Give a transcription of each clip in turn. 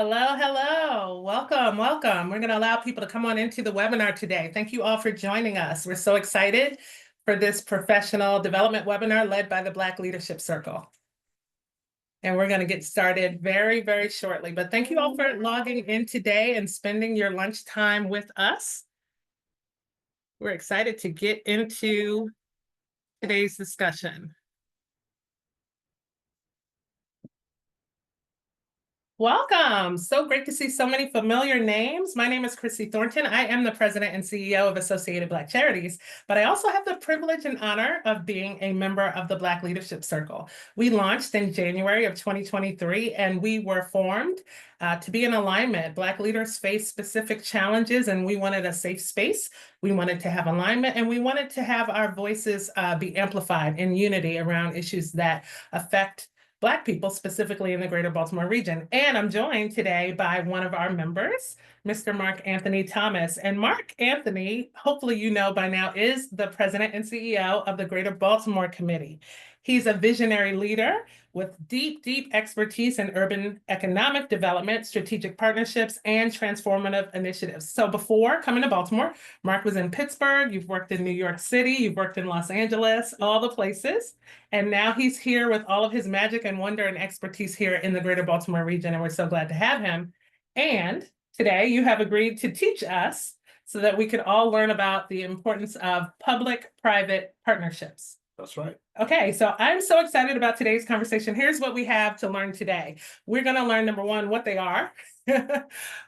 Hello, hello. Welcome, welcome. We're going to allow people to come on into the webinar today. Thank you all for joining us. We're so excited for this professional development webinar led by the Black Leadership Circle. And we're going to get started very, very shortly. But thank you all for logging in today and spending your lunchtime with us. We're excited to get into today's discussion. Welcome. So great to see so many familiar names. My name is Chrissy Thornton. I am the president and CEO of Associated Black Charities, but I also have the privilege and honor of being a member of the Black Leadership Circle. We launched in January of 2023, and we were formed to be in alignment. Black leaders face specific challenges, and we wanted a safe space. We wanted to have alignment, and we wanted to have our voices be amplified in unity around issues that affect Black people, specifically in the greater Baltimore region. And I'm joined today by one of our members, Mr. Mark Anthony Thomas. And Mark Anthony, hopefully you know by now, is the president and CEO of the Greater Baltimore Committee. He's a visionary leader with deep, deep expertise in urban economic development, strategic partnerships, and transformative initiatives. So before coming to Baltimore, Mark was in Pittsburgh, you've worked in New York City, you've worked in Los Angeles, all the places. And now he's here with all of his magic and wonder and expertise here in the greater Baltimore region, and we're so glad to have him. And today you have agreed to teach us so that we could all learn about the importance of public-private partnerships. That's right. Okay, so I'm so excited about today's conversation. Here's what we have to learn today. We're going to learn, number one, what they are,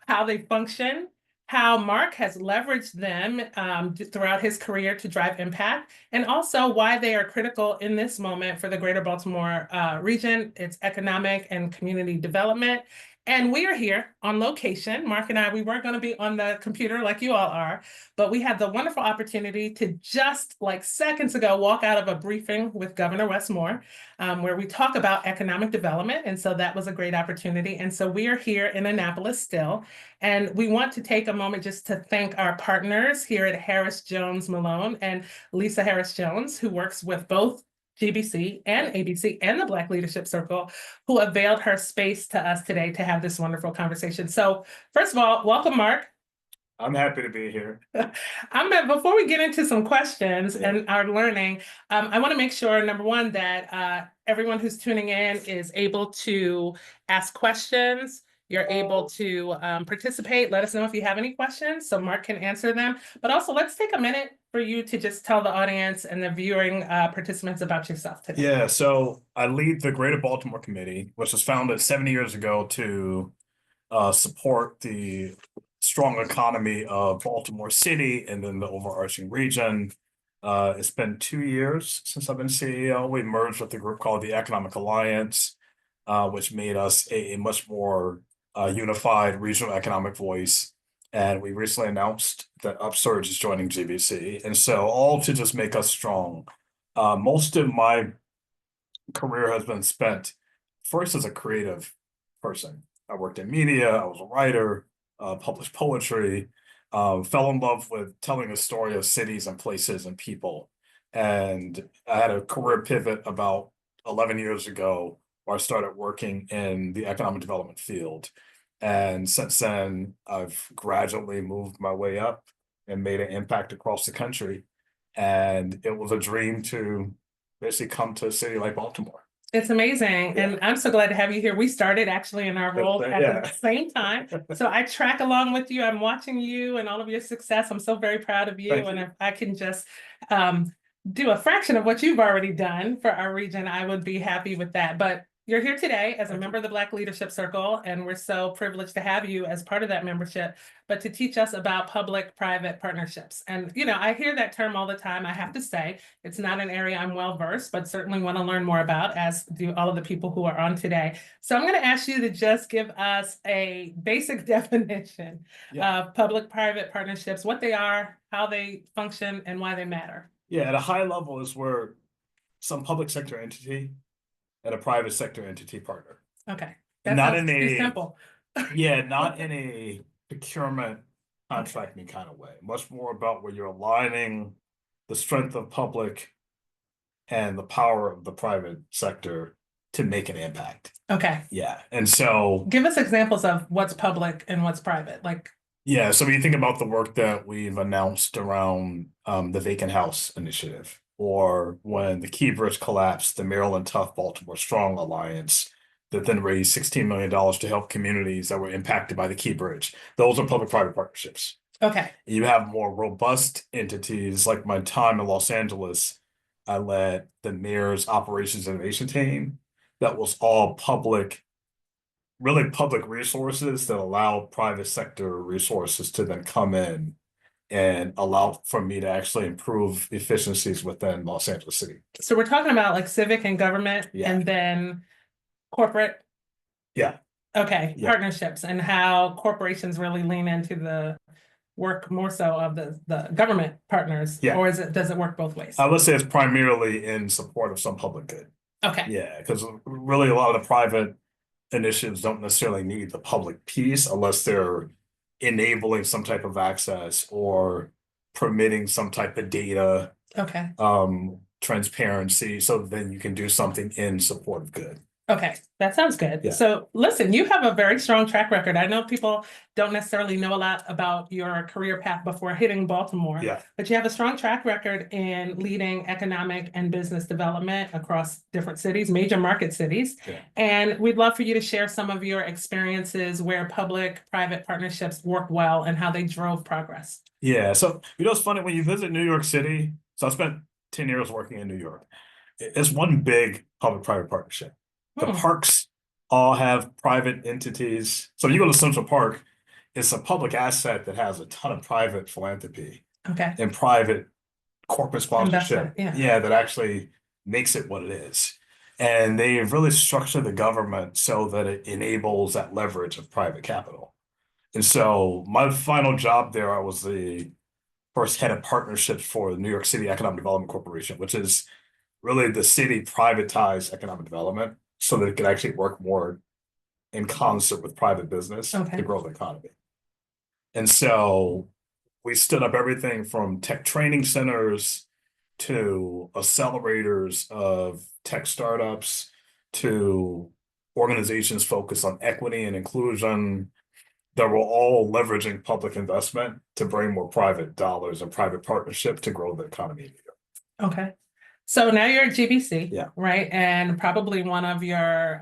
how they function, how Mark has leveraged them throughout his career to drive impact, and also why they are critical in this moment for the greater Baltimore region, its economic and community development. And we are here on location. Mark and I, we weren't going to be on the computer like you all are, but we had the wonderful opportunity to just like seconds ago walk out of a briefing with Governor Wes Moore, where we talk about economic development. And so that was a great opportunity. And so we are here in Annapolis still. And we want to take a moment just to thank our partners here at Harris Jones Malone and Lisa Harris Jones, who works with both GBC and ABC and the Black Leadership Circle, who availed her space to us today to have this wonderful conversation. So first of all, welcome, Mark. I'm happy to be here. Before we get into some questions and our learning, I want to make sure, number one, that everyone who's tuning in is able to ask questions. You're able to participate. Let us know if you have any questions so Mark can answer them. But also, let's take a minute for you to just tell the audience and the viewing participants about yourself today. Yeah, so I lead the Greater Baltimore Committee, which was founded 70 years ago to support the strong economy of Baltimore City and then the overarching region. It's been 2 years since I've been CEO. We merged with a group called the Economic Alliance, which made us a much more unified regional economic voice. And we recently announced that Upsurge is joining GBC. And so all to just make us strong. Most of my career has been spent first as a creative person. I worked in media, I was a writer, published poetry, fell in love with telling the story of cities and places and people. And I had a career pivot about 11 years ago where I started working in the economic development field. And since then, I've gradually moved my way up and made an impact across the country. And it was a dream to basically come to a city like Baltimore. It's amazing. Yeah. And I'm so glad to have you here. We started actually in our roles at the same time. So I track along with you. I'm watching you and all of your success. I'm so very proud of you. And if I can just do a fraction of what you've already done for our region, I would be happy with that. But you're here today as a member of the Black Leadership Circle, and we're so privileged to have you as part of that membership, but to teach us about public-private partnerships. And, you know, I hear that term all the time. I have to say, it's not an area I'm well-versed, but certainly want to learn more about, as do all of the people who are on today. So I'm going to ask you to just give us a basic definition of public-private partnerships, what they are, how they function, and why they matter. Yeah, at a high level is where some public sector entity and a private sector entity partner. Okay. That not in a simple. Yeah, not in a procurement contracting kind of way. Much more about where you're aligning the strength of public and the power of the private sector to make an impact. Okay. Yeah. And so, Give us examples of what's public and what's private. Like, yeah, so when you think about the work that we've announced around the Vacant House Initiative, or when the Key Bridge collapsed, the Maryland Tough Baltimore Strong Alliance that then raised $16 million to help communities that were impacted by the Key Bridge. Those are public-private partnerships. okay. You have more robust entities like my time in Los Angeles. I led the mayor's operations innovation team that was all public, really public resources that allow private sector resources to then come in and allow for me to actually improve efficiencies within Los Angeles City. So we're talking about like civic and government Yeah. and then corporate. Yeah. Okay, Yeah. partnerships and how corporations really lean into the work more so of the government partners. Yeah. Or does it work both ways? I would say it's primarily in support of some public good. Okay. Yeah, because really a lot of the private initiatives don't necessarily need the public piece unless they're enabling some type of access or permitting some type of data Okay. transparency, so then you can do something in support of good. Okay, that sounds good. Yeah. So listen, you have a very strong track record. I know people don't necessarily know a lot about your career path before hitting Baltimore. Yeah. But you have a strong track record in leading economic and business development across different cities, major market cities. Yeah. And we'd love for you to share some of your experiences where public-private partnerships work well and how they drove progress. Yeah, so it's funny when you visit New York City. So I spent 10 years working in New York. It's one big public-private partnership. The parks all have private entities. So you go to Central Park, it's a public asset that has a ton of private philanthropy Okay. and private corporate sponsorship. Investment, yeah. That actually makes it what it is. And they've really structured the government so that it enables that leverage of private capital. And so my final job there, I was the first head of partnerships for the New York City Economic Development Corporation, which is really the city privatized economic development so that it could actually work more in concert with private business to grow the economy. And so we stood up everything from tech training centers to accelerators of tech startups to organizations focused on equity and inclusion that were all leveraging public investment to bring more private dollars and private partnership to grow the economy. Okay. So now you're at GBC, Yeah. right? And probably one of your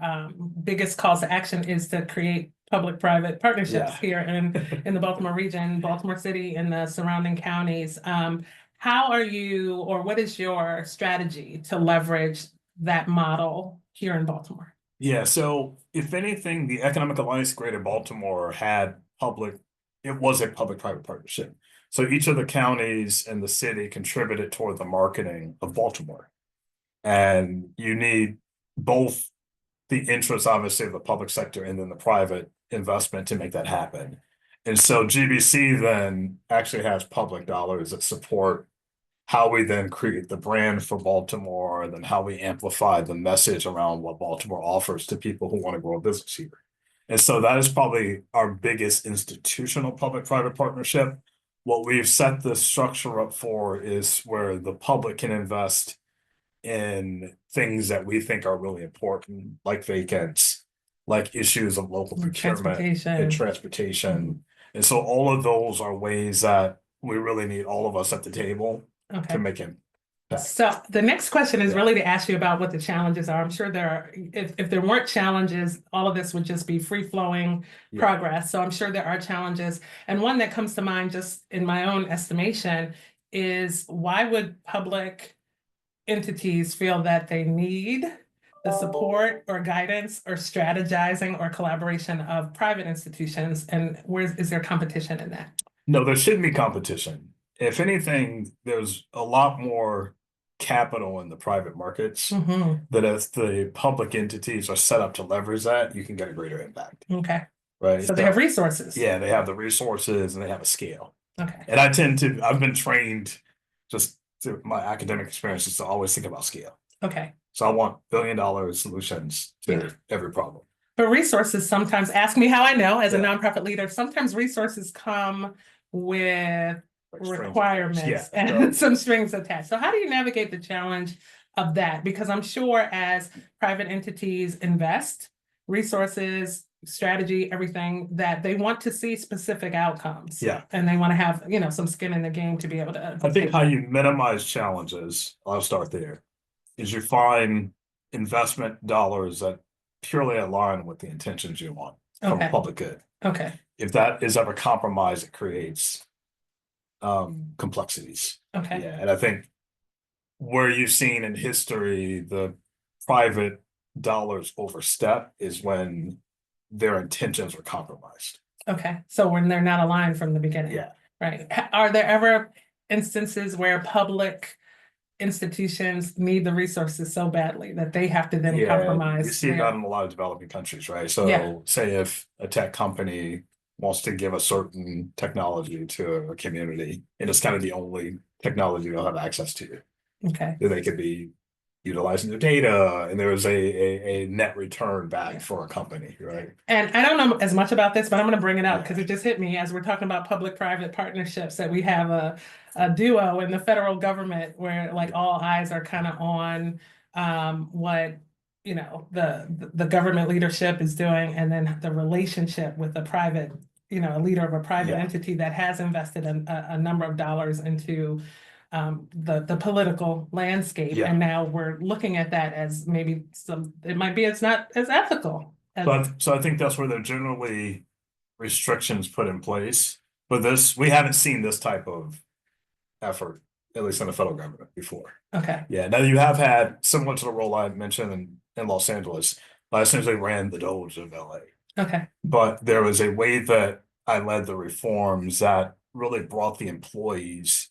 biggest calls to action is to create public-private partnerships here in the Baltimore region, Baltimore City, and the surrounding counties. How are you, or what is your strategy to leverage that model here in Baltimore? Yeah, so if anything, the Economic Alliance Greater Baltimore had it was a public-private partnership. So each of the counties and the city contributed toward the marketing of Baltimore. And you need both the interests, obviously, of the public sector and then the private investment to make that happen. And so GBC then actually has public dollars that support how we then create the brand for Baltimore, and then how we amplify the message around what Baltimore offers to people who want to grow a business here. And so that is probably our biggest institutional public-private partnership. What we've set the structure up for is where the public can invest in things that we think are really important, like vacants, like issues of local procurement and transportation. And so all of those are ways that we really need all of us at the table to make it. So the next question is really to ask you about what the challenges are. I'm sure there are, if there weren't challenges, all of this would just be free-flowing progress. So I'm sure there are challenges. And one that comes to mind, just in my own estimation, is why would public entities feel that they need the support or guidance or strategizing or collaboration of private institutions? And is there competition in that? No, there shouldn't be competition. If anything, there's a lot more capital in the private markets that if the public entities are set up to leverage that, you can get a greater impact. Okay. Right. So they have resources. Yeah, they have the resources and they have a scale. Okay. And I've been trained just through my academic experiences to always think about scale. Okay. So I want $1 billion solutions to every problem. But resources sometimes, ask me how I know as a nonprofit leader, sometimes resources come with requirements and some strings attached. So how do you navigate the challenge of that, because I'm sure as private entities invest resources, strategy, everything, that they want to see specific outcomes. Yeah. And they want to have, some skin in the game to be able to. I think how you minimize challenges, I'll start there, is you find investment dollars that purely align with the intentions you want from Okay. public good. Okay, If that is ever compromised, it creates complexities. okay, Yeah, and I think where you've seen in history the private dollars overstep is when their intentions are compromised. okay. So when they're not aligned from the beginning. Yeah. Right. Are there ever instances where public institutions need the resources so badly that they have to then Yeah, compromise? you see that in a lot of developing countries, right? Yeah. So say if a tech company wants to give a certain technology to a community, and it's kind of the only technology they'll have access to, Okay. then they could be utilizing their data, and there's a net return back for a company, right? And I don't know as much about this, but I'm going to bring it up because it just hit me as we're talking about public-private partnerships, that we have a duo in the federal government where like all eyes are kind of on what the government leadership is doing, and then the relationship with the private, a leader of a private Yeah. entity that has invested a number of dollars into the political landscape. Yeah. And now we're looking at that as maybe it's not as ethical. So I think that's where there are generally restrictions put in place. But we haven't seen this type of effort, at least in the federal government, before. Okay, Yeah, now you have had, similar to the role I mentioned in Los Angeles, I essentially ran the Doge of LA. okay, But there was a way that I led the reforms that really brought the employees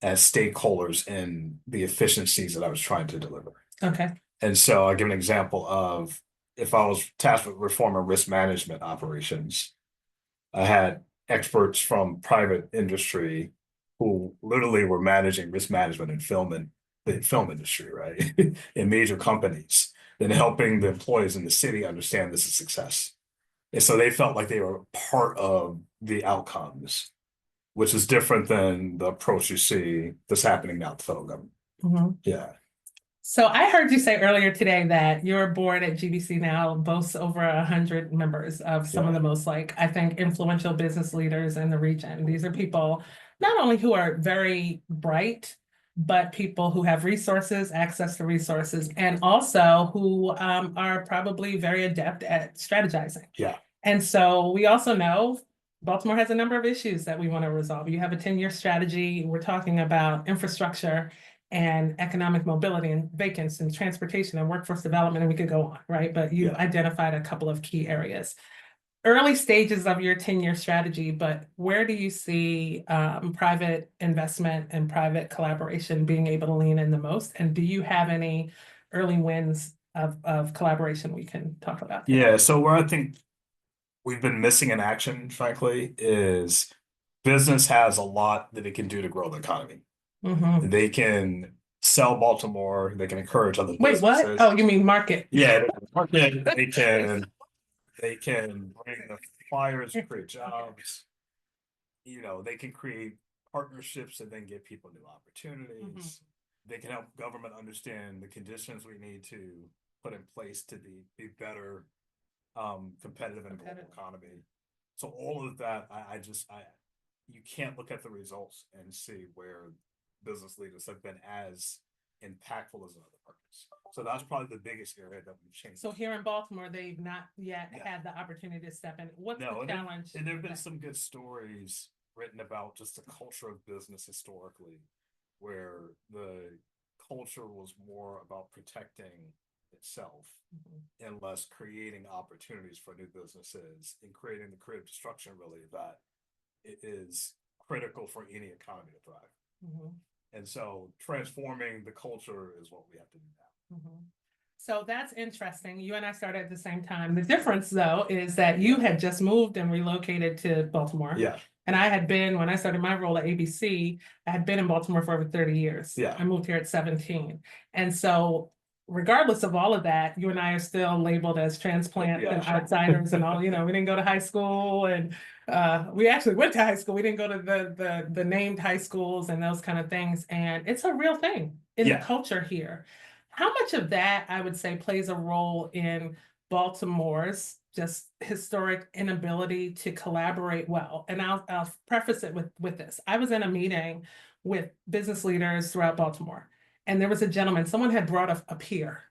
as stakeholders in the efficiencies that I was trying to deliver. okay, And so I'll give an example of if I was tasked with reforming risk management operations, I had experts from private industry who literally were managing risk management in the film industry, right? In major companies, then helping the employees in the city understand this is success. And so they felt like they were part of the outcomes, which is different than the approach you see that's happening now at the federal government. mhm. Yeah. So I heard you say earlier today that your board at GBC now boasts over 100 members of some of the most, I think, influential business leaders in the region. These are people not only who are very bright, but people who have resources, access to resources, and also who are probably very adept at strategizing. Yeah. And so we also know Baltimore has a number of issues that we want to resolve. You have a 10-year strategy. We're talking about infrastructure and economic mobility and vacancies and transportation and workforce development, and we could go on, right? But you've identified a couple of key areas. Early stages of your 10-year strategy, but where do you see private investment and private collaboration being able to lean in the most? And do you have any early wins of collaboration we can talk about? Yeah, so where I think we've been missing in action, frankly, is business has a lot that it can do to grow the economy. Mhm. They can sell Baltimore, they can encourage other Wait, what? businesses. Oh, you mean market? Yeah, they can bring the flyers, create jobs. They can create partnerships and then give people new opportunities. They can help government understand the conditions we need to put in place to be better competitive in the global economy. So all of that, you can't look at the results and see where business leaders have been as impactful as in other markets. So that's probably the biggest area that we've changed. So here in Baltimore, they've not yet had the opportunity to step in. What's the challenge? And there have been some good stories written about just the culture of business historically, where the culture was more about protecting itself and less creating opportunities for new businesses and creating the creative destruction, really, that it is critical for any economy to thrive. And so transforming the culture is what we have to do now. So that's interesting. You and I started at the same time. The difference, though, is that you had just moved and relocated to Baltimore. Yeah. And I had been, when I started my role at ABC, I had been in Baltimore for over 30 years. Yeah. I moved here at 17. And so regardless of all of that, you and I are still labeled as transplants and outsiders and all, we didn't go to high school, and we actually went to high school. We didn't go to the named high schools and those kind of things. And it's a real thing in the culture here. How much of that, I would say, plays a role in Baltimore's just historic inability to collaborate well? And I'll preface it with this. I was in a meeting with business leaders throughout Baltimore, and there was a gentleman, someone had brought a peer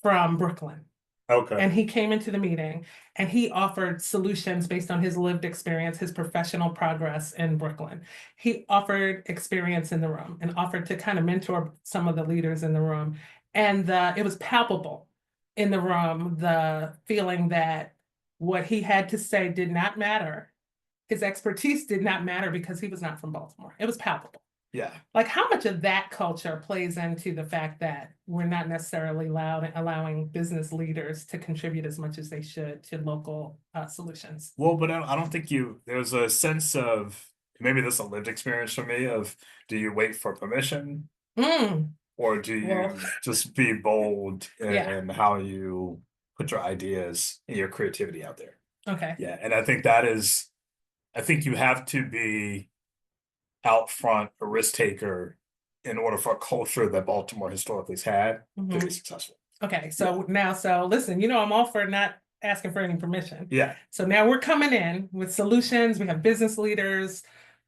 from Brooklyn. Okay. And he came into the meeting and he offered solutions based on his lived experience, his professional progress in Brooklyn. He offered experience in the room and offered to kind of mentor some of the leaders in the room. And it was palpable in the room, the feeling that what he had to say did not matter. His expertise did not matter because he was not from Baltimore. It was palpable. Yeah. Like, how much of that culture plays into the fact that we're not necessarily allowing business leaders to contribute as much as they should to local solutions? Well, but I don't think there's a sense of, maybe this is a lived experience for me of, do you wait for permission Mm, or do you well, just be bold Yeah. in how you put your ideas and your creativity out there? okay. Yeah. And I think I think you have to be out front, a risk taker in order for a culture that Baltimore historically has had to be Mhm. successful. Okay, so listen, I'm all for not asking for any permission. Yeah. So now we're coming in with solutions. We have business leaders.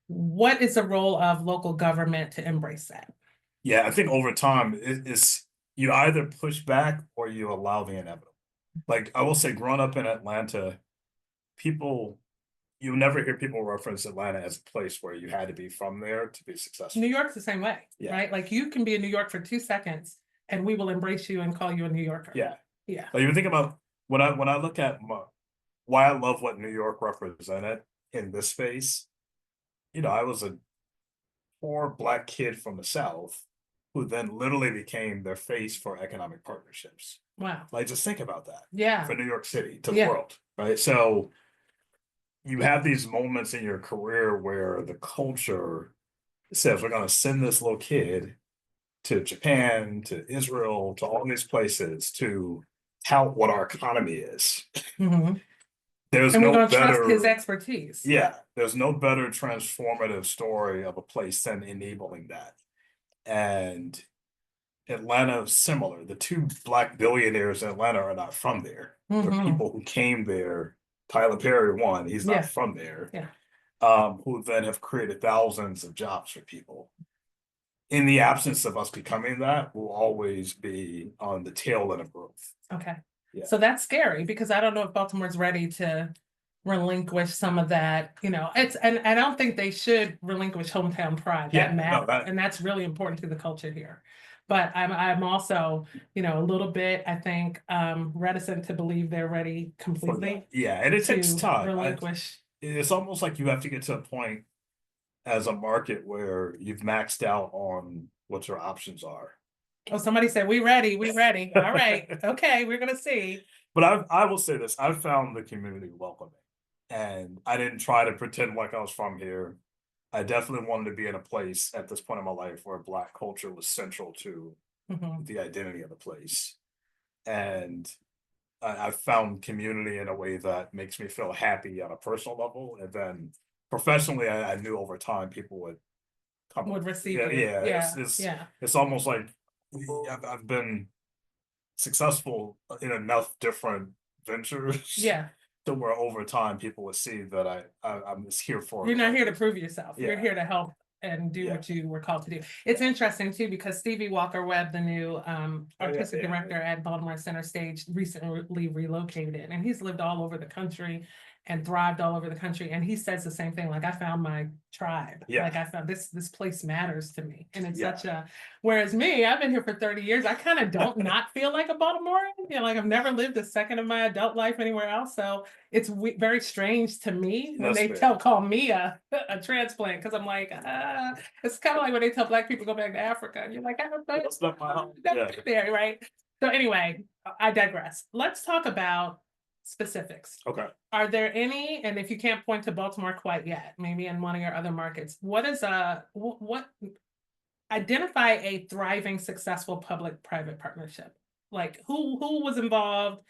What is the role of local government to embrace that? Yeah. I think over time, it's you either push back or you allow the inevitable. Like I will say, growing up in Atlanta, people you'll never hear people reference Atlanta as a place where you had to be from there to be successful. New York's the same way, Yeah. right? Like you can be in New York for 2 seconds and we will embrace you and call you a New Yorker. Yeah. Yeah. Like you think about when I look at why I love what New York represented in this space, I was a poor black kid from the South who then literally became their face for economic partnerships. Wow. Like just think about that Yeah. for New York City to the Yeah. world, right? So you have these moments in your career where the culture says we're going to send this little kid to Japan, to Israel, to all these places to tout what our economy is. Mhm. There's And we're no going to trust his better, expertise. yeah, there's no better transformative story of a place than enabling that. And Atlanta, similar. The two black billionaires in Atlanta are not from there. They're Mhm. people who came there. Tyler Perry, one, he's not Yeah. from there. Yeah. Who then have created thousands of jobs for people. In the absence of us becoming that, we'll always be on the tail end of growth. Okay. Yeah. So that's scary because I don't know if Baltimore's ready to relinquish some of that, and I don't think they should relinquish hometown pride. Yeah, That no, matters, and that's really important to the culture here. But I'm also, a little bit, I think, reticent to believe they're ready completely Yeah, and it takes to time. relinquish. It's almost like you have to get to a point as a market where you've maxed out on what your options are. Oh, somebody said, we ready, we ready. All right, okay, we're gonna see. But I will say this, I've found the community welcoming. And I didn't try to pretend like I was from here. I definitely wanted to be in a place at this point in my life where Black culture was central to Mhm. the identity of the place. And I found community in a way that makes me feel happy on a personal level. And then professionally, I knew over time people would come. Would receive Yeah, you. yeah. Yeah, It's, yeah. it's almost like I've been successful in enough different ventures Yeah. to where over time people would see that I'm just here for. You're not here to prove yourself. You're Yeah. here to help and do Yeah. what you were called to do. It's interesting too, because Stevie Walker Webb, the new artistic yeah. director at Baltimore Center Stage, recently relocated, and he's lived all over the country and thrived all over the country. And he says the same thing, like, I found my tribe. Yeah. Like I found this place matters to me. And it's Yeah. such a, whereas me, I've been here for 30 years. I kind of don't not feel like a Baltimorean. Like I've never lived a second of my adult life anywhere else. So it's very strange to me when That's they fair. call me a transplant, because I'm like, it's kind of like when they tell Black people go back to Africa, and you're like, I don't know, That's not my home. never Yeah. been there, right? So anyway, I digress. Let's talk about specifics. Okay. Are there any, and if you can't point to Baltimore quite yet, maybe in one of your other markets, what is what identify a thriving, successful public-private partnership? Like who was involved?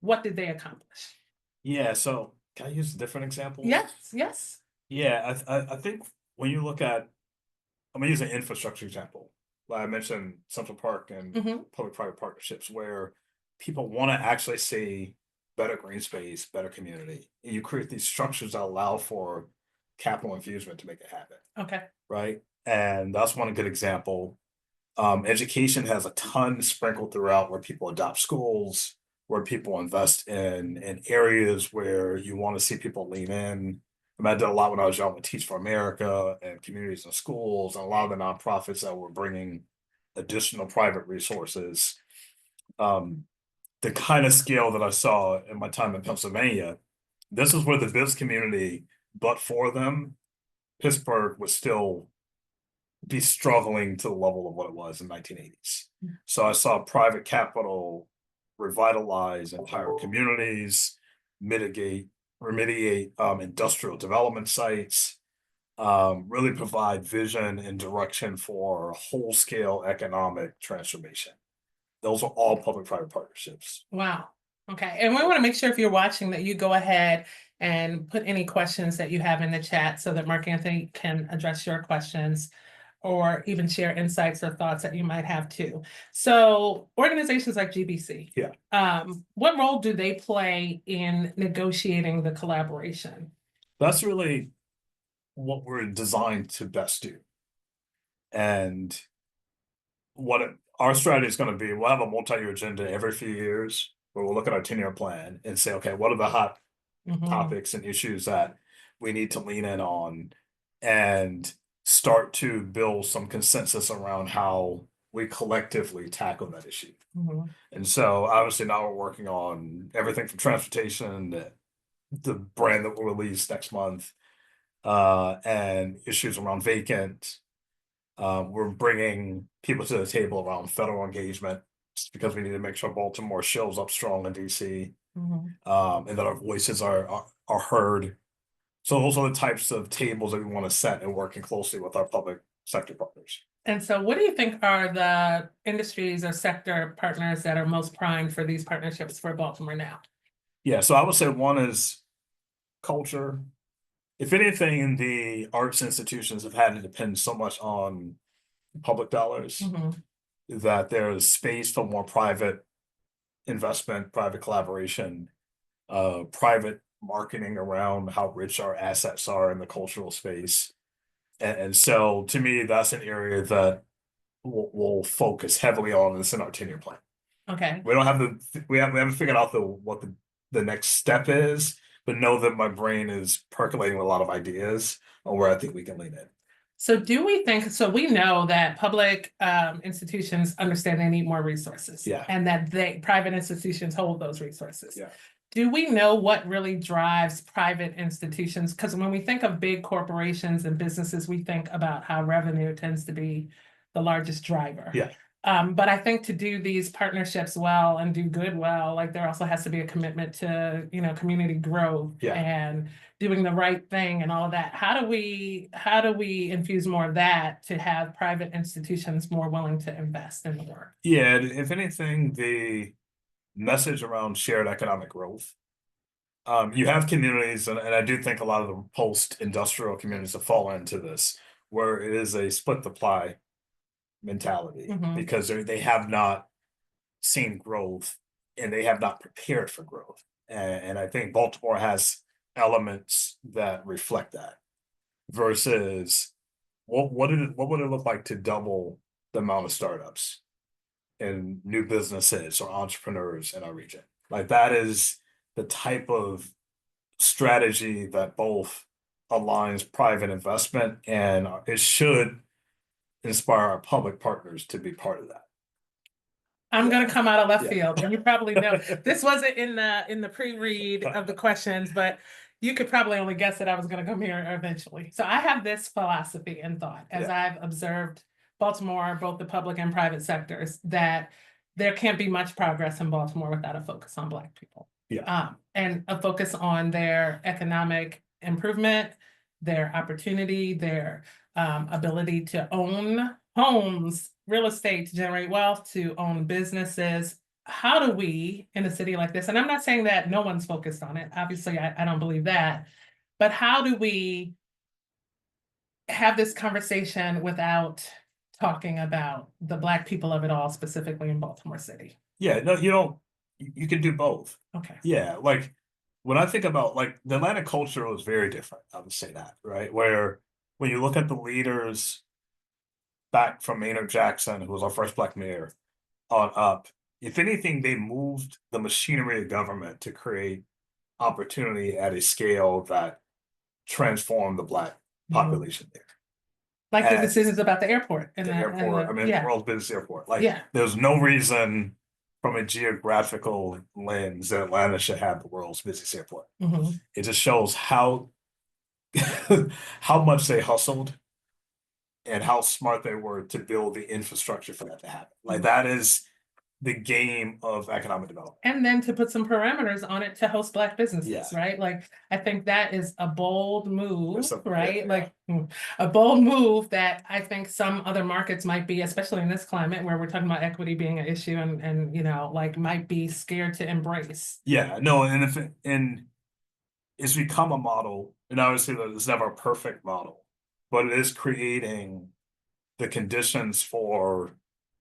What did they accomplish? Yeah. So can I use a different example? Yes, yes. Yeah. I think when you look at, I'm gonna use an infrastructure example. like I mentioned Central Park and Mhm. public-private partnerships where people want to actually see better green space, better community. And you create these structures that allow for capital infusement to make it happen, Okay. right? And that's one good example. Education has a ton sprinkled throughout where people adopt schools, where people invest in areas where you want to see people lean in. I mean, I did a lot when I was young with Teach for America and communities and schools, and a lot of the nonprofits that were bringing additional private resources. Um, the kind of scale that I saw in my time in Pennsylvania, this is where the business community, but for them, Pittsburgh was still be struggling to the level of what it was in 1980s. So I saw private capital revitalize entire communities, mitigate, remediate industrial development sites, really provide vision and direction for whole scale economic transformation. Those are all public-private partnerships. Wow. Okay. And we want to make sure if you're watching that you go ahead and put any questions that you have in the chat so that Mark Anthony can address your questions or even share insights or thoughts that you might have too. So organizations like GBC, Yeah. what role do they play in negotiating the collaboration? That's really what we're designed to best do. And our strategy is going to be, we'll have a multi-year agenda every few years where we'll look at our 10-year plan and say, okay, what are the hot Mhm. topics and issues that we need to lean in on and start to build some consensus around how we collectively tackle that issue. Mhm. And so obviously now we're working on everything from transportation, the brand that will release next month, and issues around vacant. We're bringing people to the table around federal engagement just because we need to make sure Baltimore shows up strong in DC, Mhm. and that our voices are heard. So those are the types of tables that we want to set and working closely with our public sector partners. And so what do you think are the industries or sector partners that are most primed for these partnerships for Baltimore now? Yeah, so I would say one is culture. If anything, the arts institutions have had to depend so much on public dollars Mhm. that there's space for more private investment, private collaboration, private marketing around how rich our assets are in the cultural space. And so to me, that's an area that we'll focus heavily on this in our 10-year plan. Okay. We don't have we haven't figured out what the next step is, but know that my brain is percolating with a lot of ideas on where I think we can lean in. So do we think, so we know that public institutions understand they need more resources. Yeah. And that private institutions hold those resources. Yeah. Do we know what really drives private institutions? Because when we think of big corporations and businesses, we think about how revenue tends to be the largest driver. Yeah. But I think to do these partnerships well and do good well, like there also has to be a commitment to, community growth Yeah. and doing the right thing and all of that. How do we infuse more of that to have private institutions more willing to invest in the work? Yeah, if anything, the message around shared economic growth. You have communities, and I do think a lot of the post-industrial communities have fallen into this, where it is a split the pie mentality Mhm. because they have not seen growth and they have not prepared for growth. And I think Baltimore has elements that reflect that versus what would it look like to double the amount of startups and new businesses or entrepreneurs in our region? Like that is the type of strategy that both aligns private investment and it should inspire our public partners to be part of that. I'm gonna come out of left Yeah. field, and you probably know this wasn't in the pre-read of the questions, but you could probably only guess that I was gonna come here eventually. So I have this philosophy and thought as I've observed Baltimore, both the public and private sectors, that there can't be much progress in Baltimore without a focus on Black people. And a focus on their economic improvement, their opportunity, their ability to own homes, real estate to generate wealth, to own businesses. How do we, in a city like this, and I'm not saying that no one's focused on it, obviously, I don't believe that, but how do we have this conversation without talking about the Black people of it all, specifically in Baltimore City. Yeah, no, you don't, you can do both. Okay. Yeah, like when I think about like the Atlanta culture was very different, I would say that, right? Where when you look at the leaders back from Maynard Jackson, who was our first Black mayor, on up, if anything, they moved the machinery of government to create opportunity at a scale that transformed the Black population there. Like the And decisions about the airport and the airport, I mean, yeah, world's business airport. Like, yeah. there's no reason from a geographical lens that Atlanta should have the world's busiest airport. Mhm. It just shows how how much they hustled and how smart they were to build the infrastructure for that to happen. Like that is the game of economic development. And then to put some parameters on it to host Black businesses, Yeah. right? Like, I think that is a bold move, It's a- right? yeah. Like, a bold move that I think some other markets might be, especially in this climate where we're talking about equity being an issue and you know, like might be scared to embrace. Yeah, no, and if it, and it's become a model, and obviously there's never a perfect model, but it is creating the conditions for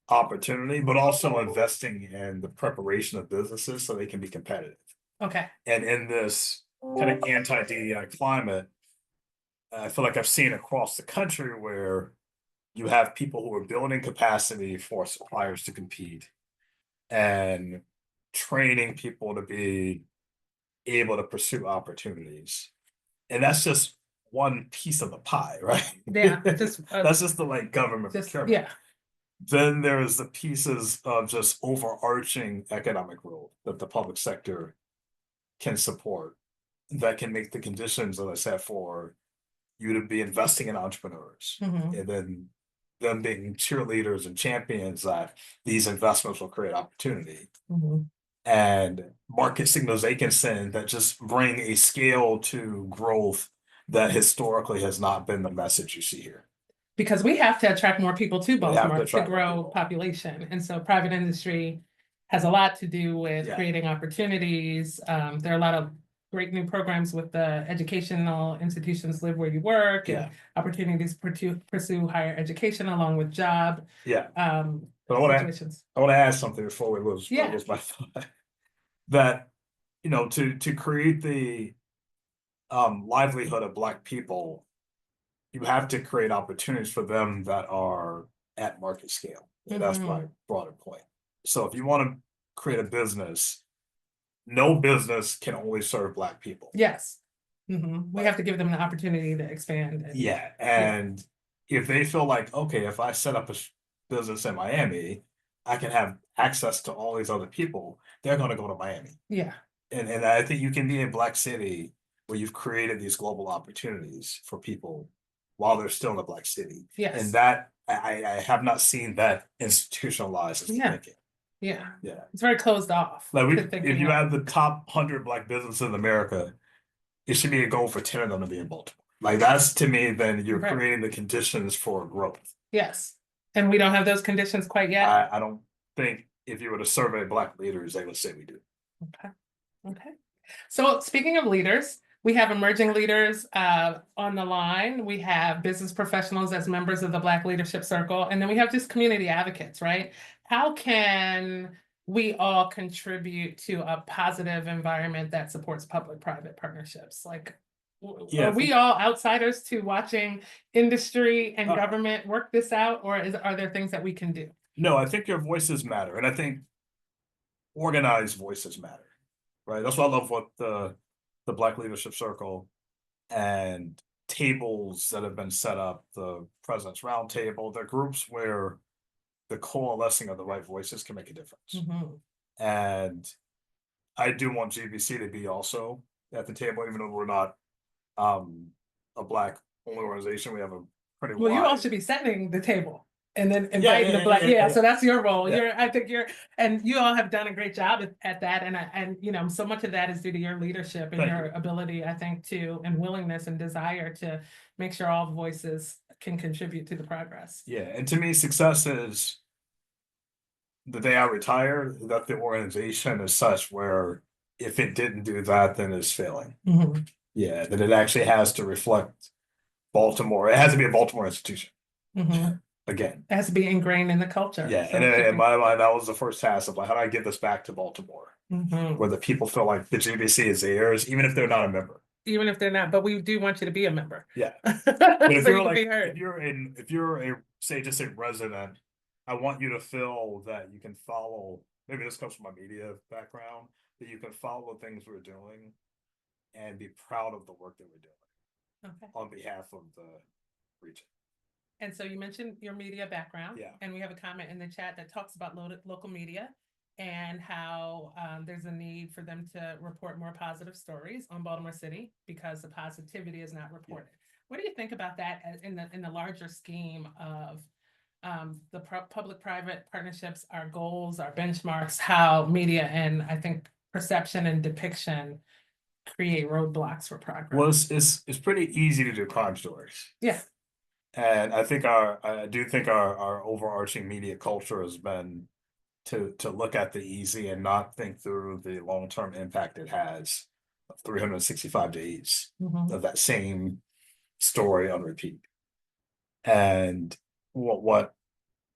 opportunity, but also investing in the preparation of businesses so they can be competitive. Okay. And in this kind of anti-DEI climate, I feel like I've seen across the country where you have people who are building capacity for suppliers to compete and training people to be able to pursue opportunities. And that's just one piece of the pie, right? Yeah, just that's just the like government procurement. yeah. Then there's the pieces of just overarching economic growth that the public sector can support that can make the conditions, as I said, for you to be investing in entrepreneurs Mhm. and then them being cheerleaders and champions that these investments will create opportunity Mhm. and market signals they can send that just bring a scale to growth that historically has not been the message you see here. Because we have to attract more people to have to Baltimore to attract more grow people. population. And so private industry has a lot to do with Yeah. creating opportunities. There are a lot of great new programs with the educational institutions live where you work Yeah. and opportunities to pursue higher education along with job Yeah. But I want situations. to add something before we lose Yeah. my thought. That, you know, to create the livelihood of Black people, you have to create opportunities for them that are at market scale. That's my broader point. So if you want to create a business, no business can only serve Black people. Yes. We have to give them the opportunity to expand. Yeah, and if they feel like, okay, if I set up a business in Miami, I can have access to all these other people, they're gonna go to Miami. Yeah. And I think you can be in Black City where you've created these global opportunities for people while they're still in a Black city. Yes. And that I have not seen that institutionalized as Yeah. thinking. Yeah. Yeah. It's very closed off. Like to thinking if you that. have the top 100 Black businesses in America, it should be a goal for 10 of them to be in Baltimore. Like that's to me, then you're Right. creating the conditions for growth. Yes. And we don't have those conditions quite yet. I don't think if you were to survey Black leaders, they would say we do. Okay. Okay. So speaking of leaders, we have emerging leaders on the line. We have business professionals as members of the Black Leadership Circle, and then we have just community advocates, right? How can we all contribute to a positive environment that supports public-private partnerships? Like, Yeah, are we all outsiders to watching industry and Uh, government work this out, or are there things that we can do? No, I think your voices matter, and I think organized voices matter, right? That's why I love what the Black Leadership Circle and tables that have been set up, the President's Roundtable, they're groups where the coalescing of the right voices can make a difference. Mhm. And I do want GBC to be also at the table, even though we're not a Black only organization. We have a pretty Well, you all wide. should be setting the table and then Yeah, inviting yeah, the Black. yeah, Yeah, yeah. so that's your role. Yeah. I think and you all have done a great job at that. And you know, so much of that is due to your leadership and Thank your ability, I think, to and willingness and desire to make sure all voices can contribute to the progress. Yeah, and to me, success is the day I retire, that the organization is such where if it didn't do that, then it's failing. Mhm. Yeah, that it actually has to reflect Baltimore. It has to be a Baltimore institution. Mhm. again. It has to be ingrained in the culture. Yeah, So and it should in be. my mind, that was the first task of like, how do I get this back to Baltimore, Mhm. where the people feel like the GBC is theirs, even if they're not a member. Even if they're not, but we do want you to be a member. Yeah, So but if you're you can like, be heard. if you're a, say, just a resident, I want you to feel that you can follow. Maybe this comes from my media background, that you can follow the things we're doing, and be proud of the work that we're doing Okay. on behalf of the region. And so you mentioned your media background. Yeah. And we have a comment in the chat that talks about local media and how there's a need for them to report more positive stories on Baltimore City because the positivity is not reported. What do you think about that in the larger scheme of the public-private partnerships, our goals, our benchmarks, how media and I think perception and depiction create roadblocks for progress? Well, it's pretty easy to do crime stories. Yeah. And I do think our overarching media culture has been to look at the easy and not think through the long-term impact it has of 365 days Mhm. of that same story on repeat. And what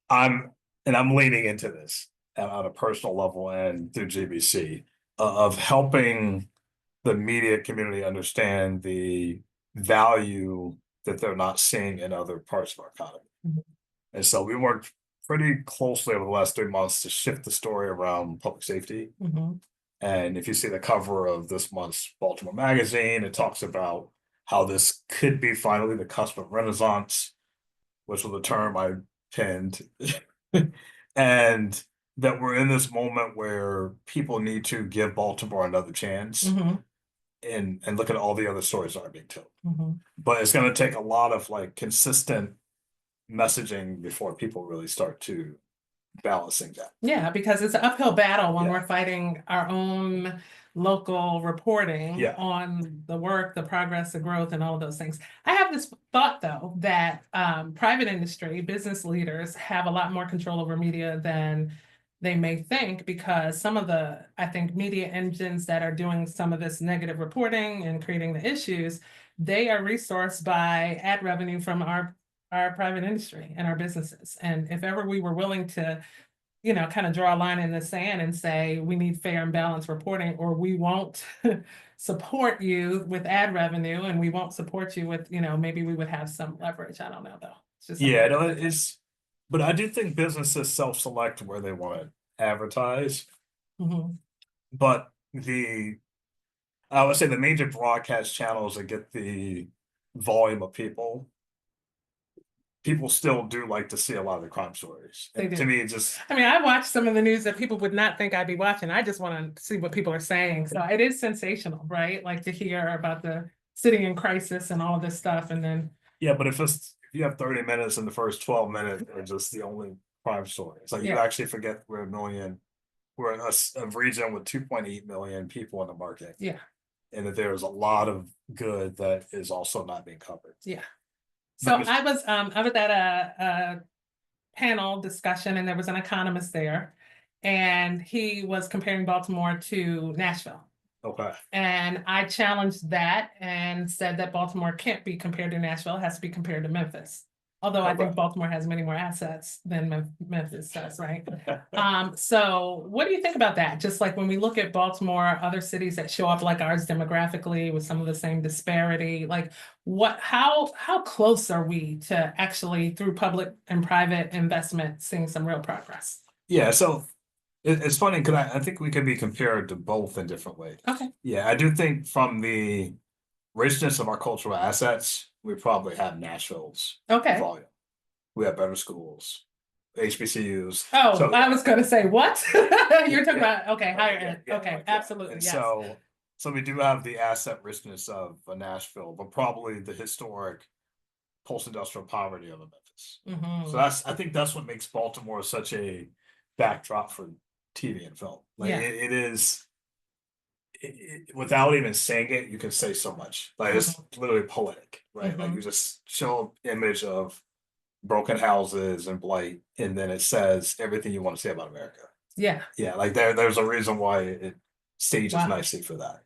I'm leaning into this on a personal level and through GBC of helping the media community understand the value that they're not seeing in other parts of our economy. Mhm. And so we worked pretty closely over the last 3 months to shift the story around public safety. Mhm. And if you see the cover of this month's Baltimore Magazine, it talks about how this could be finally the cusp of renaissance, which was a term I pinned. And that we're in this moment where people need to give Baltimore another chance Mhm. and look at all the other stories that are being told. Mhm. But it's going to take a lot of like consistent messaging before people really start to balancing that. Yeah, because it's an uphill battle when Yeah. we're fighting our own local reporting Yeah. on the work, the progress, the growth, and all of those things. I have this thought, though, that private industry, business leaders have a lot more control over media than they may think, because some of the, I think, media engines that are doing some of this negative reporting and creating the issues, they are resourced by ad revenue from our private industry and our businesses. And if ever we were willing to, kind of draw a line in the sand and say, we need fair and balanced reporting, or we won't support you with ad revenue and we won't support you with, maybe we would have some leverage. I don't know, though. It's just Yeah, something no, to think it's, but I do think businesses self-select where they want to advertise. about. Mhm. But I would say the major broadcast channels that get the volume of people still do like to see a lot of the crime stories. They And do. to me, it just, I mean, I watch some of the news that people would not think I'd be watching. I just want to see what people are saying. So it is sensational, right? Like to hear about the city in crisis and all of this stuff. And then, yeah, but if you have 30 minutes and the first 12 minutes are just the only crime story, it's like you Yeah. actually forget we're in a region with 2.8 million people in the market. yeah, And that there's a lot of good that is also not being covered. yeah. So But I was at a panel discussion and there was an economist there and he was comparing Baltimore to Nashville. okay. And I challenged that and said that Baltimore can't be compared to Nashville, it has to be compared to Memphis. Although I think Okay. Baltimore has many more assets than Memphis does, right? So what do you think about that? Just like when we look at Baltimore, other cities that show up like ours demographically with some of the same disparity, like how close are we to actually through public and private investment seeing some real progress? Yeah, so it's funny because I think we could be compared to both in different ways. Okay. Yeah, I do think from the richness of our cultural assets, we probably have Nashville's Okay. volume. We have better schools, HBCUs. Oh, So- I was gonna say, what? You're talking Yeah. about, okay, higher ed, Yeah, okay, like, yeah. absolutely, And yes. so we do have the asset richness of Nashville, but probably the historic post-industrial poverty of Memphis. Mhm. So I think that's what makes Baltimore such a backdrop for TV and film. Like Yeah. it is, without even saying it, you can say so much. Like it's literally poetic, right? Like you just show an image of broken houses and blight, and then it says everything you want to say about America. Yeah, Yeah, like there's a reason why it stages Wow. nicely for that.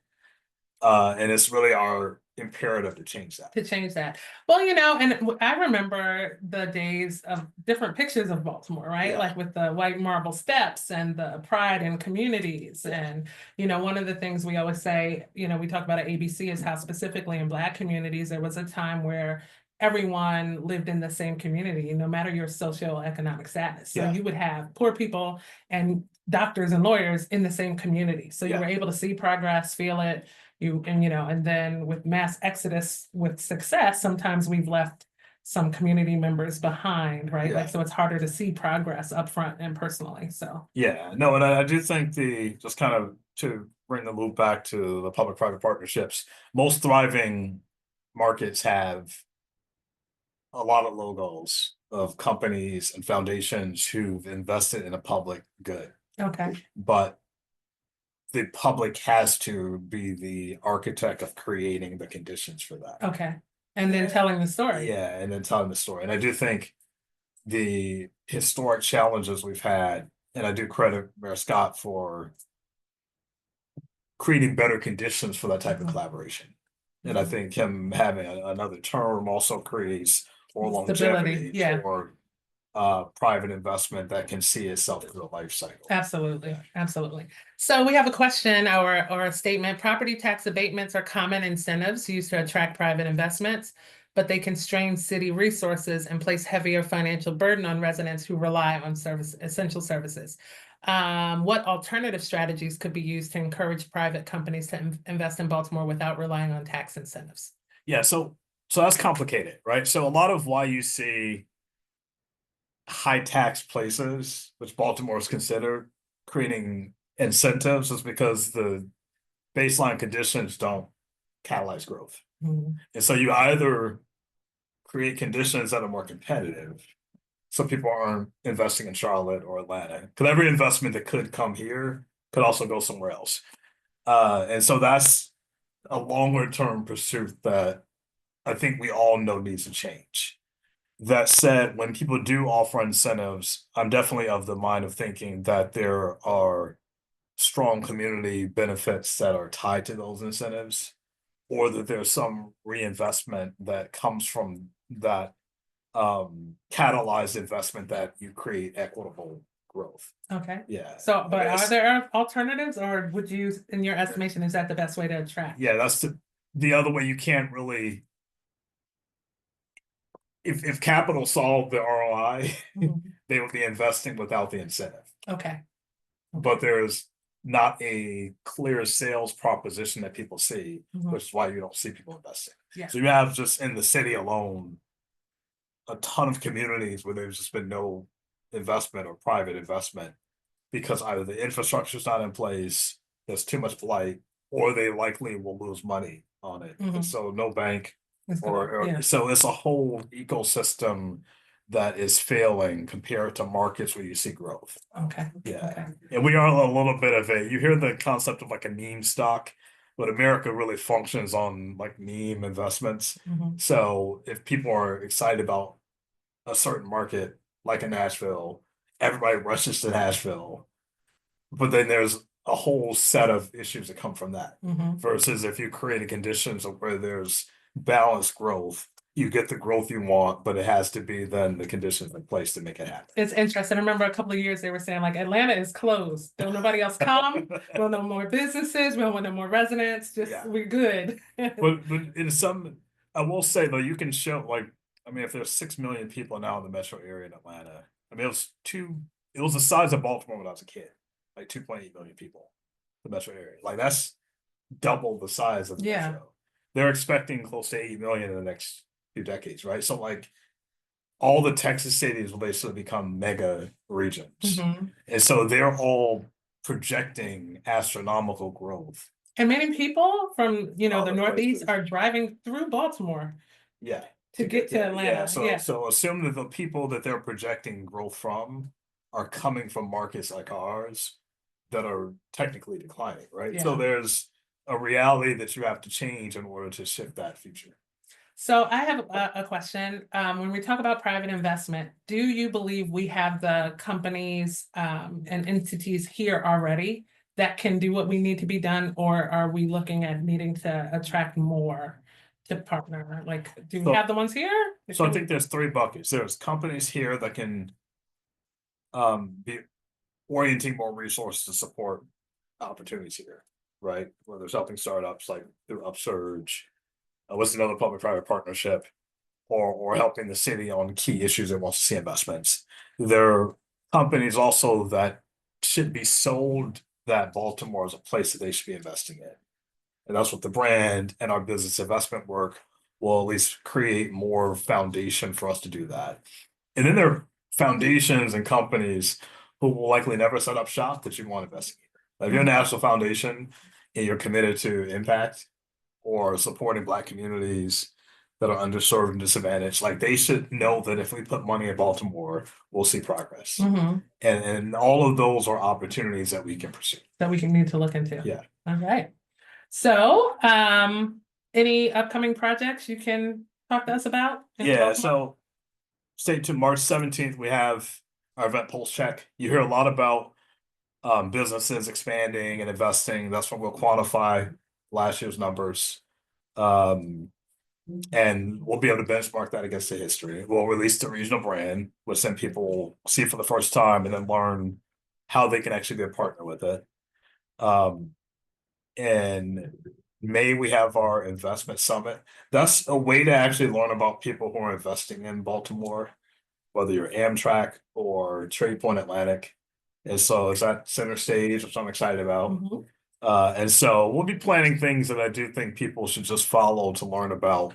And it's really our imperative to change that. To change that. Well, you know, and I remember the days of different pictures of Baltimore, right? Yeah. Like with the white marble steps and the pride in communities. Yeah. And, you know, one of the things we always say, you know, we talk about at ABC is how specifically in Black communities, there was a time where everyone lived in the same community, no matter your socioeconomic status. So Yeah. you would have poor people and doctors and lawyers in the same community. So you Yeah. were able to see progress, feel it. And you know, and then with mass exodus with success, sometimes we've left some community members behind, right? Yeah. Like, so it's harder to see progress upfront and personally, so. Yeah, no, and I do think just kind of to bring the loop back to the public-private partnerships, most thriving markets have a lot of logos of companies and foundations who've invested in a public good, Okay, but the public has to be the architect of creating the conditions for that. okay. And then Yeah. telling the story. Yeah, and then telling the story. And I do think the historic challenges we've had, and I do credit Mayor Scott for creating better conditions for that type of Mhm. collaboration. And I Mhm. think him having another term also creates more Stability, longevity yeah. for private investment that can see itself through a life cycle. Absolutely, absolutely. So we have a question or a statement. Property tax abatements are common incentives used to attract private investments, but they constrain city resources and place heavier financial burden on residents who rely on essential services. What alternative strategies could be used to encourage private companies to invest in Baltimore without relying on tax incentives? Yeah, so that's complicated, right? So a lot of why you see high tax places, which Baltimore is considered, creating incentives is because the baseline conditions don't catalyze growth. Mhm. And so you either create conditions that are more competitive, so people aren't investing in Charlotte or Atlanta, because every investment that could come here could also go somewhere else. And so that's a longer term pursuit that I think we all know needs to change. That said, when people do offer incentives, I'm definitely of the mind of thinking that there are strong community benefits that are tied to those incentives, or that there's some reinvestment that comes from that catalyzed investment that you create equitable growth. Okay. Yeah. So, but Yes. are there alternatives, or would you, in your estimation, is that the best way to attract? Yeah, that's the other way. You can't really, if capital solved the ROI, Mhm. they would be investing without the incentive. Okay. But there's not a clear sales proposition that people see, Mhm. which is why you don't see people investing. Yeah. So you have just in the city alone a ton of communities where there's just been no investment or private investment because either the infrastructure is not in place, there's too much blight, or they likely will lose money on it. Mhm. So no bank It's good, yeah. so it's a whole ecosystem that is failing compared to markets where you see growth. Okay. Yeah. Okay. And we are a little bit of you hear the concept of like a meme stock, but America really functions on like meme investments. Mhm. So if people are excited about a certain market, like in Nashville, everybody rushes to Nashville. But then there's a whole set of issues that come from that. Mhm. Versus if you create conditions of where there's balanced growth, you get the growth you want, but it has to be then the conditions in place to make it happen. It's interesting. I remember a couple of years they were saying like Atlanta is closed. Don't nobody else come. We don't know more businesses. We don't want no more residents. Just Yeah. we're good. But in some, I will say though, you can show like, I mean, if there's 6 million people now in the metro area in Atlanta, I mean, it was the size of Baltimore when I was a kid, like 2.8 million people, the metro area. Like that's double the size of the Yeah. metro. They're expecting close to 80 million in the next few decades, right? So like all the Texas cities will basically become mega regions. Mhm. And so they're all projecting astronomical growth. And many people from, you know, the Other Northeast places. are driving through Baltimore Yeah. to get to Yeah, Atlanta. so Yeah. so assume that the people that they're projecting growth from are coming from markets like ours that are technically declining, right? So Yeah. there's a reality that you have to change in order to shift that future. So I have a question. When we talk about private investment, do you believe we have the companies and entities here already that can do what we need to be done, or are we looking at needing to attract more to partner? Like, do we So- have the ones here? So I think there's three buckets. There's companies here that can be orienting more resources to support opportunities here, right? Where there's helping startups like through Upsurge, what's another public-private partnership, or helping the city on key issues it wants to see investments. There are companies also that should be sold that Baltimore is a place that they should be investing in. And that's what the brand and our business investment work will at least create more foundation for us to do that. And then there are foundations and companies who will likely never set up shop that you want to invest in. Like if you're a national foundation and you're committed to impact or supporting Black communities that are underserved and disadvantaged, like they should know that if we put money in Baltimore, we'll see progress. Mhm. And all of those are opportunities that we can pursue. That we can need to look into. Yeah. All right. So, any upcoming projects you can talk to us about? in Yeah, Baltimore? so stay tuned. March 17th, we have our event Pulse Check. You hear a lot about businesses expanding and investing. That's when we'll quantify last year's numbers. And we'll be able to benchmark that against the history. We'll release the regional brand, which then people see for the first time and then learn how they can actually be a partner with it. In May, we have our investment summit. That's a way to actually learn about people who are investing in Baltimore, whether you're Amtrak or Trade Point Atlantic. And so it's at center stage, which I'm excited about. Mhm. And so we'll be planning things that I do think people should just follow to learn about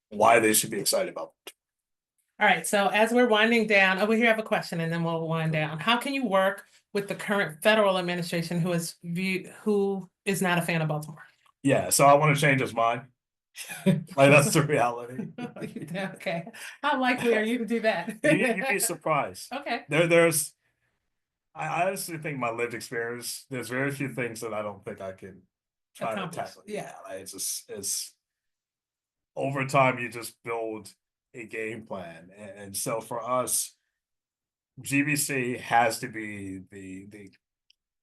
why they should be excited about. All right, so as we're winding down, we here have a question and then we'll wind down. How can you work with the current federal administration who is not a fan of Baltimore? Yeah, so I want to change his mind. Like that's the reality. Okay, how likely are you to do that? You'd be surprised. Okay, I honestly think my lived experience, there's very few things that I don't think I can try to Accomplish, tackle. yeah. Like, it's over time you just build a game plan. And so for us, GBC has to be the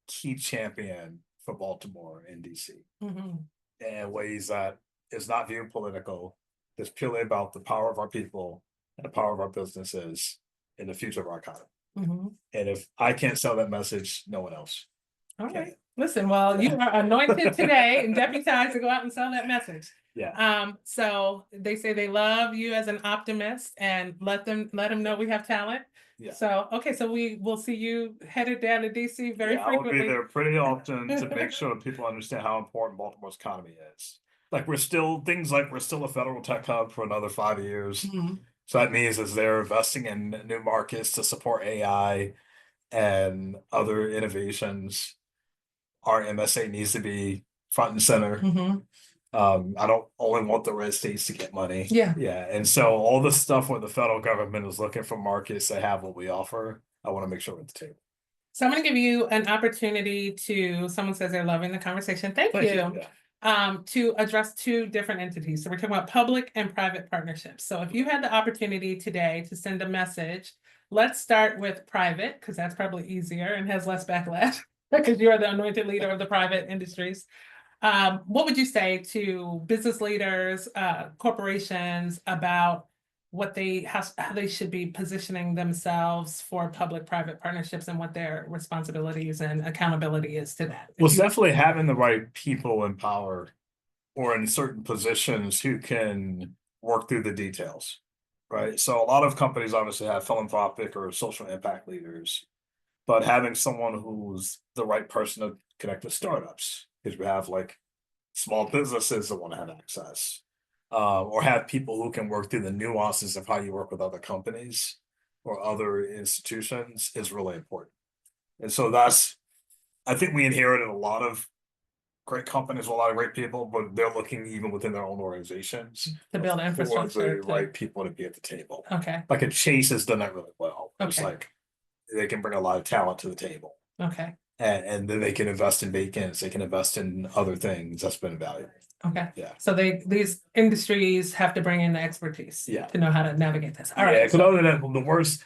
key champion for Baltimore and DC Mhm. in ways that is not viewed political. It's purely about the power of our people and the power of our businesses and the future of our economy. Mhm. And if I can't sell that message, no one else. All Okay. right, listen, well, you are anointed today and deputized to go out and sell that message. Yeah. So they say they love you as an optimist and let them know we have talent. Yeah. So, okay, so we will see you headed down to DC very Yeah, I will frequently. be there pretty often to make sure people understand how important Baltimore's economy is. Like we're still a federal tech hub for another 5 years. Mhm. So that means as they're investing in new markets to support AI and other innovations, our MSA needs to be front and center. Mhm. I don't only want the red states to get money. Yeah. Yeah. And so all the stuff where the federal government is looking for markets that have what we offer, I want to make sure we're at the table. So I'm gonna give you an opportunity someone says they're loving the conversation. Thank you. Yeah. To address two different entities. So we're talking about public and private partnerships. So if you had the opportunity today to send a message, let's start with private, because that's probably easier and has less backlash, because you're the anointed leader of the private industries. What would you say to business leaders, corporations about how they should be positioning themselves for public-private partnerships and what their responsibilities and accountability is to that? Well, it's definitely having the right people in power or in certain positions who can work through the details, right? So a lot of companies obviously have philanthropic or social impact leaders, but having someone who's the right person to connect with startups, because we have like small businesses that want to have access, or have people who can work through the nuances of how you work with other companies or other institutions is really important. And so I think we inherited a lot of great companies, a lot of great people, but they're looking even within their own organizations To build for infrastructure. the right people to be at the table. Okay, Like a Chase has done that really well. It's Okay. like they can bring a lot of talent to the table. okay, And then they can invest in vacants, they can invest in other things. That's been valuable. okay. Yeah. So these industries have to bring in the expertise. Yeah. To know how to navigate this. All Yeah, right. because other than that,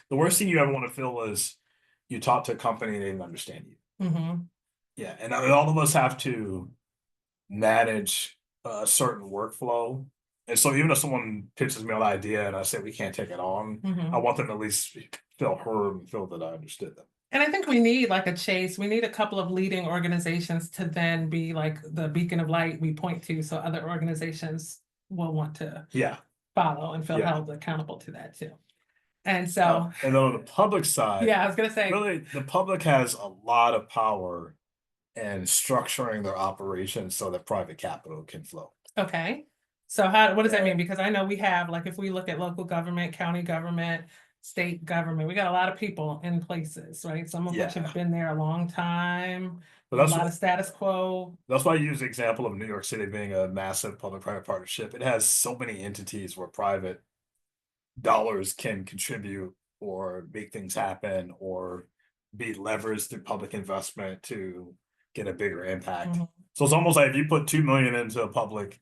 the worst thing you ever want to feel is you talk to a company and they didn't understand you. Mhm. Yeah, and all of us have to manage a certain workflow. And so even if someone pitches me an idea and I say we can't take it on, I Mhm. want them to at least feel heard and feel that I understood them. And I think we need like a Chase, we need a couple of leading organizations to then be like the beacon of light we point to, so other organizations will want to Yeah. follow and feel Yeah. held accountable to that too. And so, And then on the public side, yeah, I was gonna say, really, the public has a lot of power in structuring their operations so that private capital can flow. okay. So how, what does that mean? Because I know we have, like, if we look at local government, county government, state government, we got a lot of people in places, right? Some of which Yeah. have been there a long time, But a that's lot what, of status quo. that's why I use the example of New York City being a massive public-private partnership. It has so many entities where private dollars can contribute or make things happen or be leveraged through public investment to get a bigger impact. Mhm. So it's almost like if you put 2 million into a public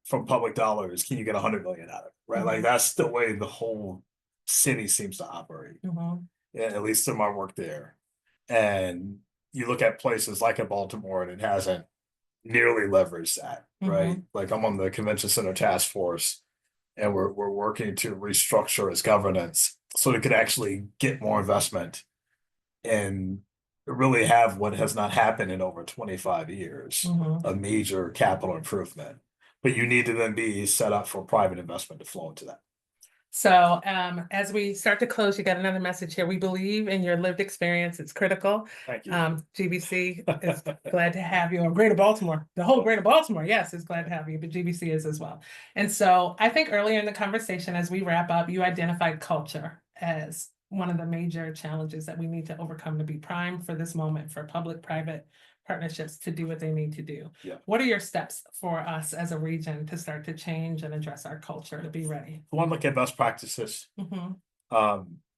from public dollars, can you get 100 million out of it? Right? Like Mhm. that's the way the whole city seems to operate. Mhm. Yeah, at least in my work there. And you look at places like in Baltimore and it hasn't nearly leveraged that, right? Like I'm on the convention center task force and we're working to restructure its governance so it could actually get more investment and really have what has not happened in over 25 years, Mhm. a major capital improvement. But you need to then be set up for private investment to flow into that. So, as we start to close, you got another message here. We believe in your lived experience. It's critical. Thank you. GBC is glad to have you, or Greater Baltimore, the whole Greater Baltimore, yes, is glad to have you, but GBC is as well. And so I think earlier in the conversation, as we wrap up, you identified culture as one of the major challenges that we need to overcome to be primed for this moment for public-private partnerships to do what they need to do. Yeah. What are your steps for us as a region to start to change and address our culture to be ready? One, look at best practices Mhm.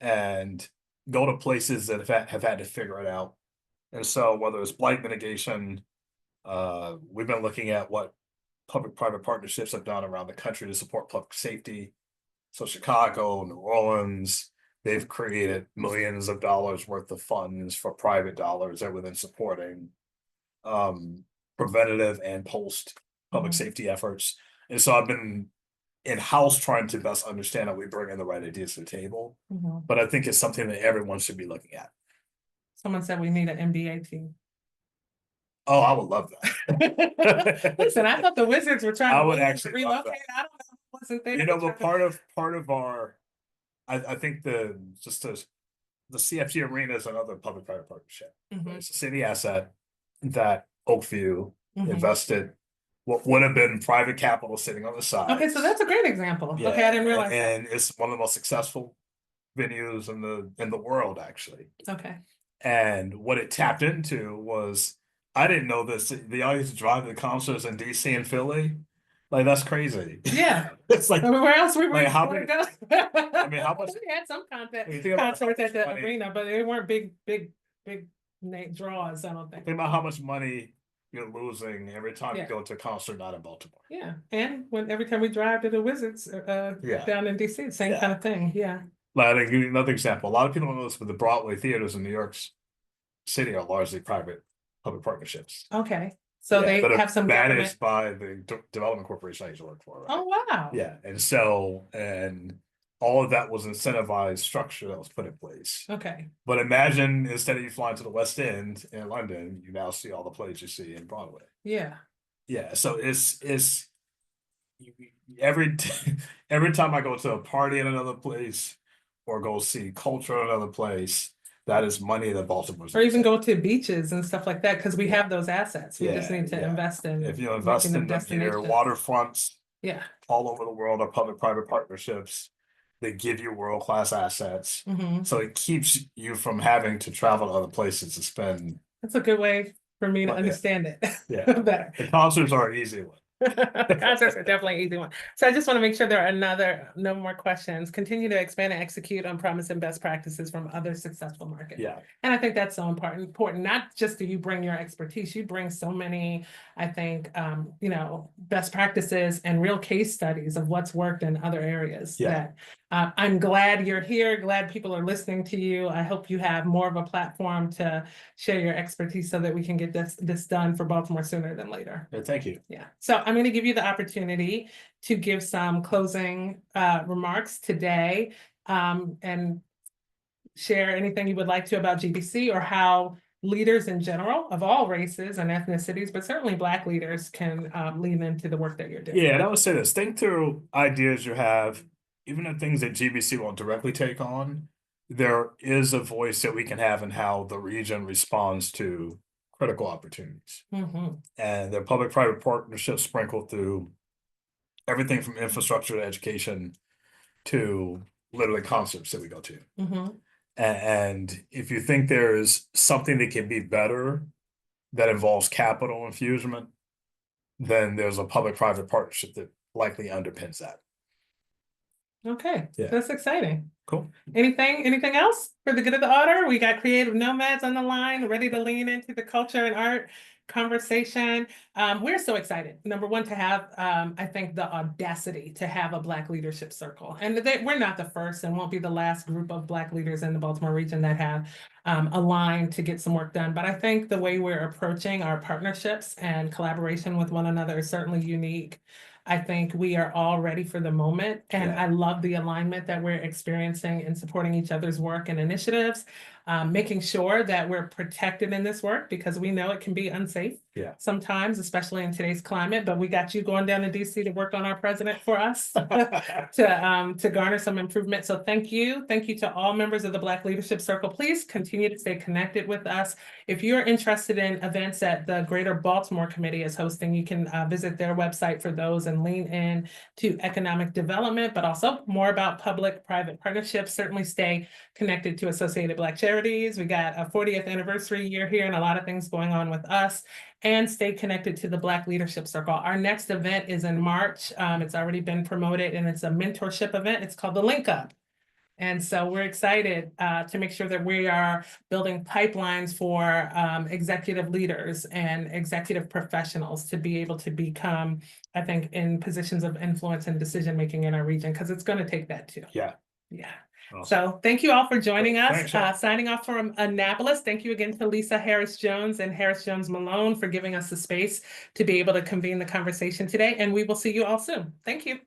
and go to places that have had to figure it out. And so whether it's blight mitigation, we've been looking at what public-private partnerships have done around the country to support public safety. So Chicago, New Orleans, they've created millions of dollars worth of funds for private dollars that were then supporting preventative and post public Mhm. safety efforts. And so I've been in-house trying to best understand how we bring in the right ideas to the table. Mhm. But I think it's something that everyone should be looking at. Someone said we need an NBA team. Oh, I would love that. Listen, I thought the Wizards were trying I to would move, actually love relocate. that. I don't know. Wasn't there? You know, but part of our, I think the CFG arena is another public-private partnership. Mhm. It's a city asset that Oakview Mhm. invested what would have been private capital sitting on the side. Okay, so that's a great example. Yeah, Okay, I didn't realize that. and it's one of the most successful venues in the world, actually. Okay. And what it tapped into was, I didn't know this. They all used to drive to the concerts in DC and Philly. Like that's crazy. Yeah. It's like, Where else we were like, how going to many- go? I mean, how much- We had some content, when you think about concerts at the money- arena, but they weren't big draws, I don't think. think about how much money you're losing every time Yeah. you go to a concert not in Baltimore. Yeah, and every time we drive to the Wizards, Yeah. down in DC, same Yeah. kind of thing, yeah. Like, I'll give you another example. A lot of people don't know this, but the Broadway theaters in New York City are largely private public partnerships. Okay, so Yeah, they that are have some government. managed by the development corporation I used to work for. Right? Oh, wow. Yeah, and so all of that was incentivized structure that was put in place. Okay, But imagine instead of you flying to the West End in London, you now see all the plays you see in Broadway. yeah, Yeah, so it's every every time I go to a party in another place or go see culture in another place, that is money that Baltimore's or even losing. go to beaches and stuff like that, because we have those assets, we just Yeah, need to yeah. invest in. If you invest making them in them here, destinations. waterfronts Yeah. all over the world are public-private partnerships. They give you world-class assets. Mhm. So it keeps you from having to travel to other places to spend. That's a good way for me to Well, yeah. understand it Yeah. better. The concerts are an easy one. Concerts are definitely an easy one. So I just want to make sure there are no more questions. Continue to expand and execute on promise and best practices from other successful markets. Yeah, And I think that's so important, not just do you bring your expertise, you bring so many, I think, best practices and real case studies of what's worked in other areas Yeah. that I'm glad you're here, glad people are listening to you. I hope you have more of a platform to share your expertise so that we can get this done for Baltimore sooner than later. yeah, thank you. Yeah, so I'm going to give you the opportunity to give some closing remarks today and share anything you would like to about GBC or how leaders in general of all races and ethnicities, but certainly Black leaders can lean into the work that you're doing. Yeah, and I would say this, think through ideas you have, even the things that GBC won't directly take on. There is a voice that we can have in how the region responds to critical opportunities. Mhm, And there are public-private partnerships sprinkled through everything from infrastructure to education to literally concerts that we go to. mhm. And if you think there's something that can be better that involves capital infusion, then there's a public-private partnership that likely underpins that. Okay, Yeah. that's exciting. Cool. Anything else for the good of the order? We got creative nomads on the line, ready to lean into the culture and art conversation. We're so excited. Number one, to have, I think, the audacity to have a Black leadership circle. And we're not the first and won't be the last group of Black leaders in the Baltimore region that have aligned to get some work done. But I think the way we're approaching our partnerships and collaboration with one another is certainly unique. I think we are all ready for the moment, and Yeah. I love the alignment that we're experiencing in supporting each other's work and initiatives, making sure that we're protected in this work because we know it can be unsafe sometimes, especially in today's climate. But we got you going down to DC to work on our president for us to garner some improvement. So thank you to all members of the Black Leadership Circle. Please continue to stay connected with us. If you're interested in events that the Greater Baltimore Committee is hosting, you can visit their website for those and lean in to economic development, but also more about public-private partnerships. Certainly stay connected to Associated Black Charities. We got a 40th anniversary year here and a lot of things going on with us. And stay connected to the Black Leadership Circle. Our next event is in March. It's already been promoted and it's a mentorship event. It's called the Link Up. And so we're excited to make sure that we are building pipelines for executive leaders and executive professionals to be able to become, I think, in positions of influence and decision-making in our region, because it's going to take that too. Yeah. Yeah. Awesome. So thank you all for joining us. Thanks, y'all. Signing off from Annapolis. Thank you again to Lisa Harris-Jones and Harris-Jones Malone for giving us the space to be able to convene the conversation today. And we will see you all soon. Thank you.